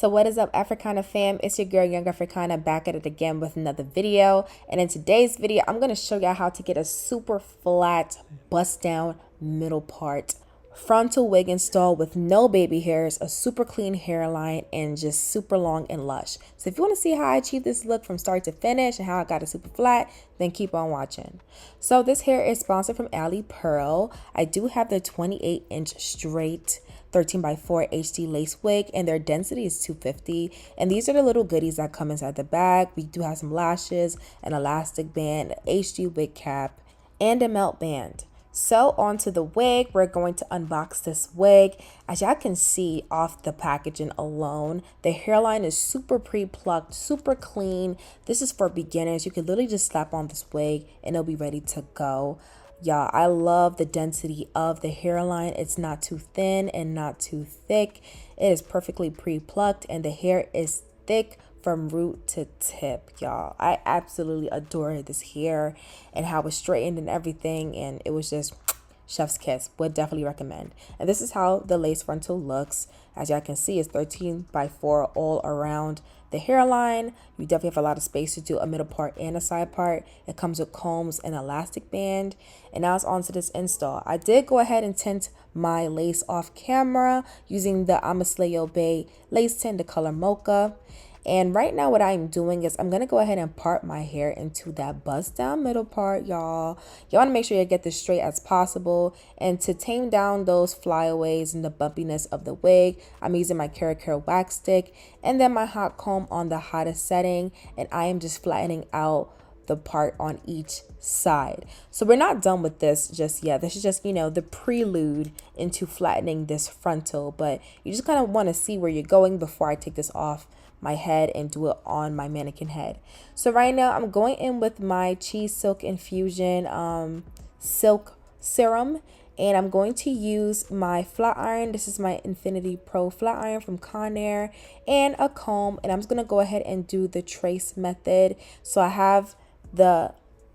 So what is up, Africana fam? It's your girl Young Africana back at it again with another video. And in today's video, I'm going to show y'all how to get a super flat bust down middle part frontal wig installed with no baby hairs, a super clean hairline, and just super long and lush. So if you want to see how I achieved this look from start to finish and how I got it super flat, then keep on watching. So this hair is sponsored from AliPearl. I do have the 28-inch straight 13x4 HD lace wig, and their density is 250. And these are the little goodies that come inside the bag. We do have some lashes, an elastic band, an HD wig cap, and a melt band. So onto the wig, we're going to unbox this wig. As y'all can see off the packaging alone, the hairline is super pre-plucked, super clean. This is for beginners. You can literally just slap on this wig and it'll be ready to go. Y'all, I love the density of the hairline. It's not too thin and not too thick. It is perfectly pre-plucked and the hair is thick from root to tip, y'all. I absolutely adore this hair and how it's straightened and everything, and it was just chef's kiss. Would definitely recommend. And this is how the lace frontal looks. As y'all can see, it's 13x4 all around the hairline. You definitely have a lot of space to do a middle part and a side part. It comes with combs and elastic band. And now it's on to this install. I did go ahead and tint my lace off camera using the Amasleo Bay lace tint, the color Mocha. And right now what I'm doing is I'm going to go ahead and part my hair into that bust down middle part, y'all. You want to make sure you get this straight as possible. And to tame down those flyaways and the bumpiness of the wig, I'm using my Care wax stick and then my hot comb on the hottest setting. And I am just flattening out the part on each side. So we're not done with this just yet. This is just, you know, the prelude into flattening this frontal. But you just kind of want to see where you're going before I take this off my head and do it on my mannequin head. So right now I'm going in with my Cheese Silk Infusion silk serum, and I'm going to use my flat iron. This is my Infinity Pro flat iron from Conair, and a comb, and I'm just gonna go ahead and do the trace method. So I have the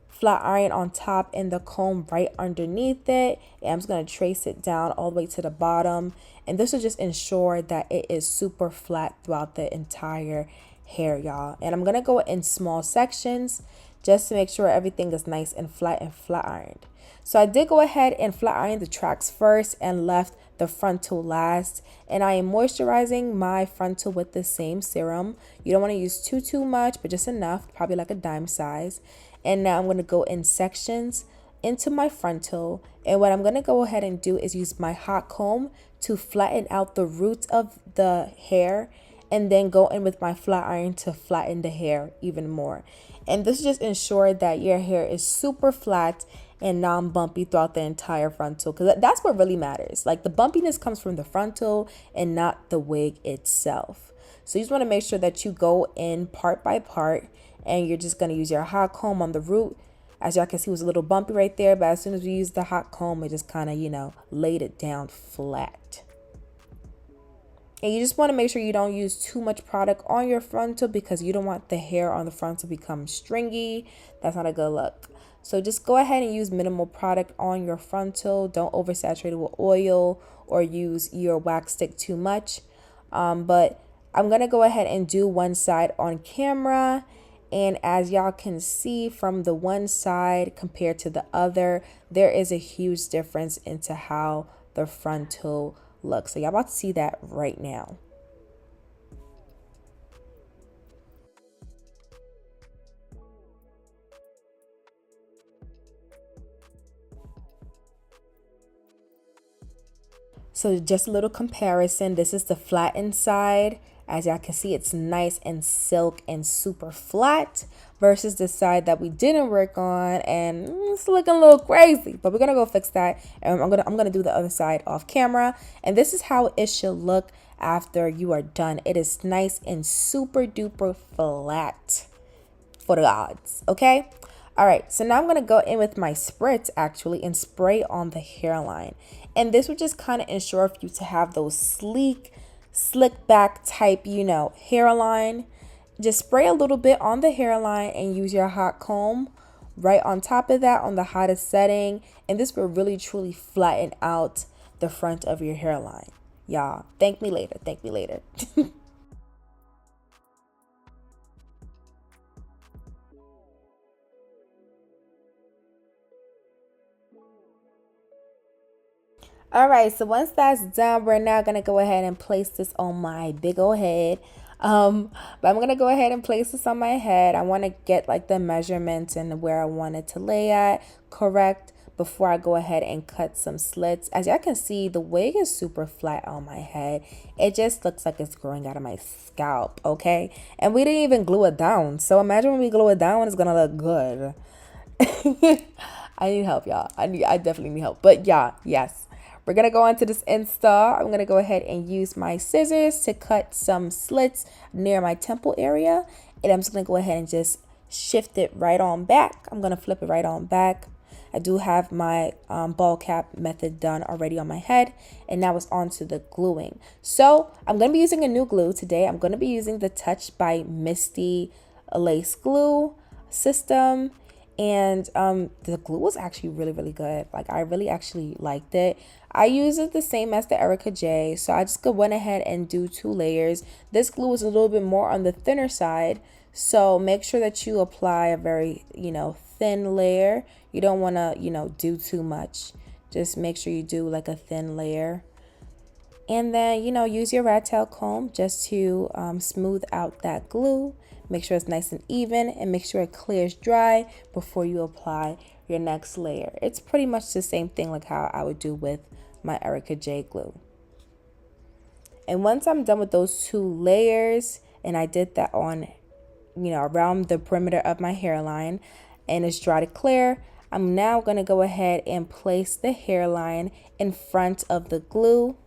flat iron on top and the comb right underneath it, and I'm just going to trace it down all the way to the bottom, and this will just ensure that it is super flat throughout the entire hair, y'all. And I'm going to go in small sections just to make sure everything is nice and flat ironed. So I did go ahead and flat iron the tracks first and left the frontal last, and I am moisturizing my frontal with the same serum. You don't want to use too much, but just enough, probably like a dime size. And now I'm going to go in sections into my frontal, and what I'm going to go ahead and do is use my hot comb to flatten out the roots of the hair, and then go in with my flat iron to flatten the hair even more. And this just ensure that your hair is super flat and non-bumpy throughout the entire frontal, because that's what really matters. Like, the bumpiness comes from the frontal and not the wig itself. So you just want to make sure that you go in part by part, and you're just going to use your hot comb on the root. As y'all can see, it was a little bumpy right there, but as soon as we used the hot comb, it just kind of, you know, laid it down flat. And you just want to make sure you don't use too much product on your frontal, because you don't want the hair on the frontal to become stringy. That's not a good look. So just go ahead and use minimal product on your frontal. Don't oversaturate it with oil or use your wax stick too much. But I'm going to go ahead and do one side on camera. And as y'all can see from the one side compared to the other, there is a huge difference into how the frontal looks. So y'all about to see that right now. So just a little comparison. This is the flattened side. As y'all can see, it's nice and silk and super flat, versus the side that we didn't work on, and it's looking a little crazy. But we're gonna go fix that, and I'm gonna do the other side off camera. And this is how it should look after you are done. It is nice and super duper flat for the odds. Okay. All right, so now I'm going to go in with my spritz actually and spray on the hairline. And this would just kind of ensure for you to have those sleek, slick back type, you know, hairline. Just spray a little bit on the hairline and use your hot comb right on top of that on the hottest setting. And this will really truly flatten out the front of your hairline. Y'all, thank me later. Thank me later. All right, so once that's done, we're now gonna go ahead and place this on my big old head. But I'm gonna go ahead and place this on my head. I want to get like the measurements and where I want it to lay at correct before I go ahead and cut some slits. As y'all can see, the wig is super flat on my head. It just looks like it's growing out of my scalp, okay? And we didn't even glue it down. So imagine when we glue it down, it's gonna look good. I need help, y'all. I definitely need help. But yeah, yes. We're gonna go on to this install. I'm gonna go ahead and use my scissors to cut some slits near my temple area. And I'm just gonna go ahead and just shift it right on back. I'm gonna flip it right on back. I do have my ball cap method done already on my head, and now it's on to the gluing. So I'm going to be using a new glue today. I'm going to be using the Touch by Misty lace glue system, and the glue was actually really good. Like, I really actually liked it. I use it the same as the Erica J, so I just went ahead and do 2 layers. This glue is a little bit more on the thinner side, so make sure that you apply a very, thin layer. You don't want to, do too much. Just make sure you do like a thin layer. And then, use your rat tail comb just to smooth out that glue. Make sure it's nice and even, and make sure it clears dry before you apply your next layer. It's pretty much the same thing like how I would do with my Erica J glue. And once I'm done with those 2 layers, and I did that on, around the perimeter of my hairline, and it's dry to clear, I'm now going to go ahead and place the hairline in front of the glue.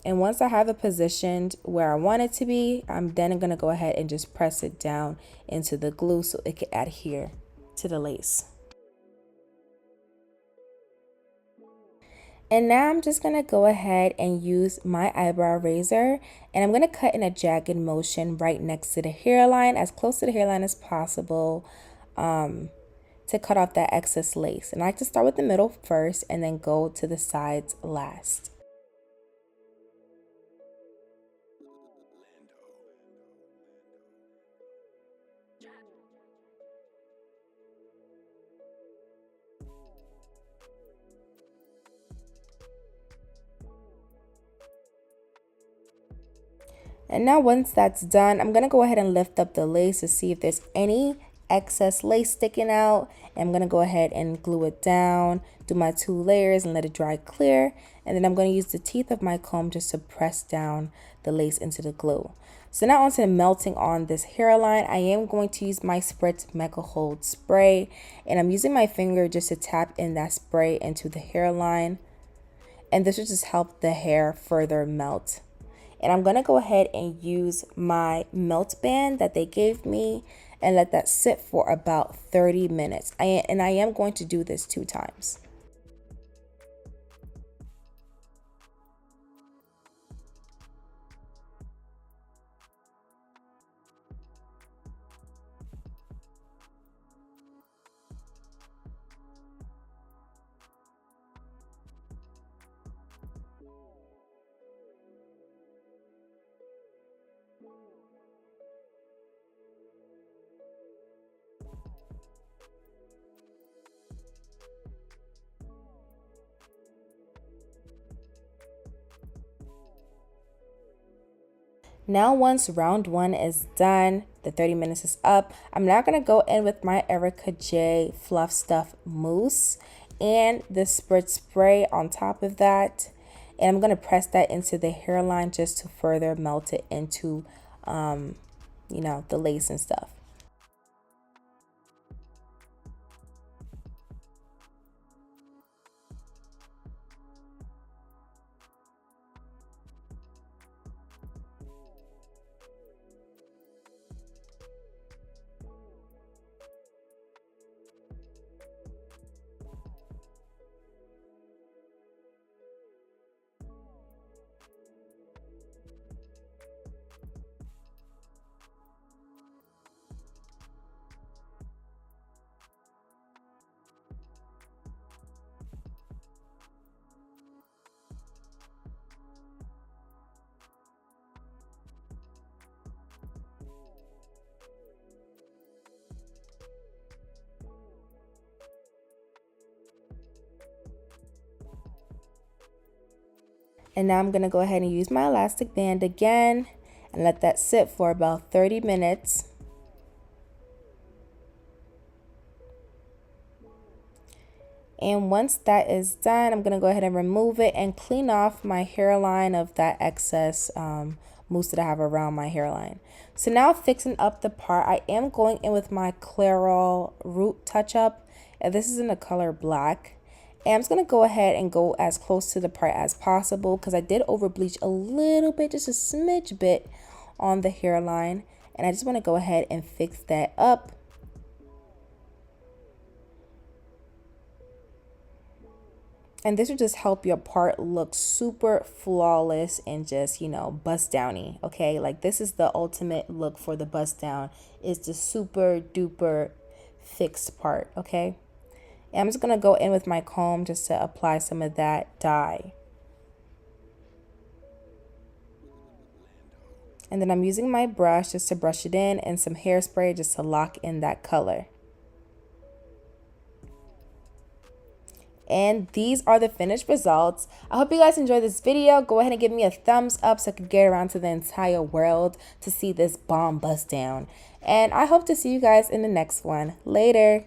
And once I have it positioned where I want it to be, I'm then going to go ahead and just press it down into the glue so it can adhere to the lace. And now I'm just going to go ahead and use my eyebrow razor, and I'm going to cut in a jagged motion right next to the hairline, as close to the hairline as possible, to cut off that excess lace. And I like to start with the middle first and then go to the sides last. And now once that's done, I'm going to go ahead and lift up the lace to see if there's any excess lace sticking out. I'm going to go ahead and glue it down, do my 2 layers and let it dry clear. And then I'm going to use the teeth of my comb just to press down the lace into the glue. So now onto melting on this hairline, I am going to use my Spritz Mega Hold spray. And I'm using my finger just to tap in that spray into the hairline. And this will just help the hair further melt. And I'm going to go ahead and use my melt band that they gave me and let that sit for about 30 minutes. And I am going to do this 2 times. Now once round 1 is done, the 30 minutes is up, I'm now going to go in with my Erica J Fluff Stuff Mousse and the Spritz spray on top of that. And I'm going to press that into the hairline just to further melt it into, the lace and stuff. And now I'm going to go ahead and use my elastic band again and let that sit for about 30 minutes. And once that is done, I'm going to go ahead and remove it and clean off my hairline of that excess mousse that I have around my hairline. So now fixing up the part, I am going in with my Clairol Root Touch Up. And this is in the color black. And I'm just going to go ahead and go as close to the part as possible because I did over bleach a little bit, just a smidge bit on the hairline. And I just want to go ahead and fix that up. And this will just help your part look super flawless and just, you know, bust downy. Okay, like this is the ultimate look for the bust down, is the super duper fixed part. Okay, and I'm just gonna go in with my comb just to apply some of that dye. And then I'm using my brush just to brush it in and some hairspray just to lock in that color. And these are the finished results. I hope you guys enjoyed this video. Go ahead and give me a thumbs up so I can get around to the entire world to see this bomb bust down. And I hope to see you guys in the next one. Later.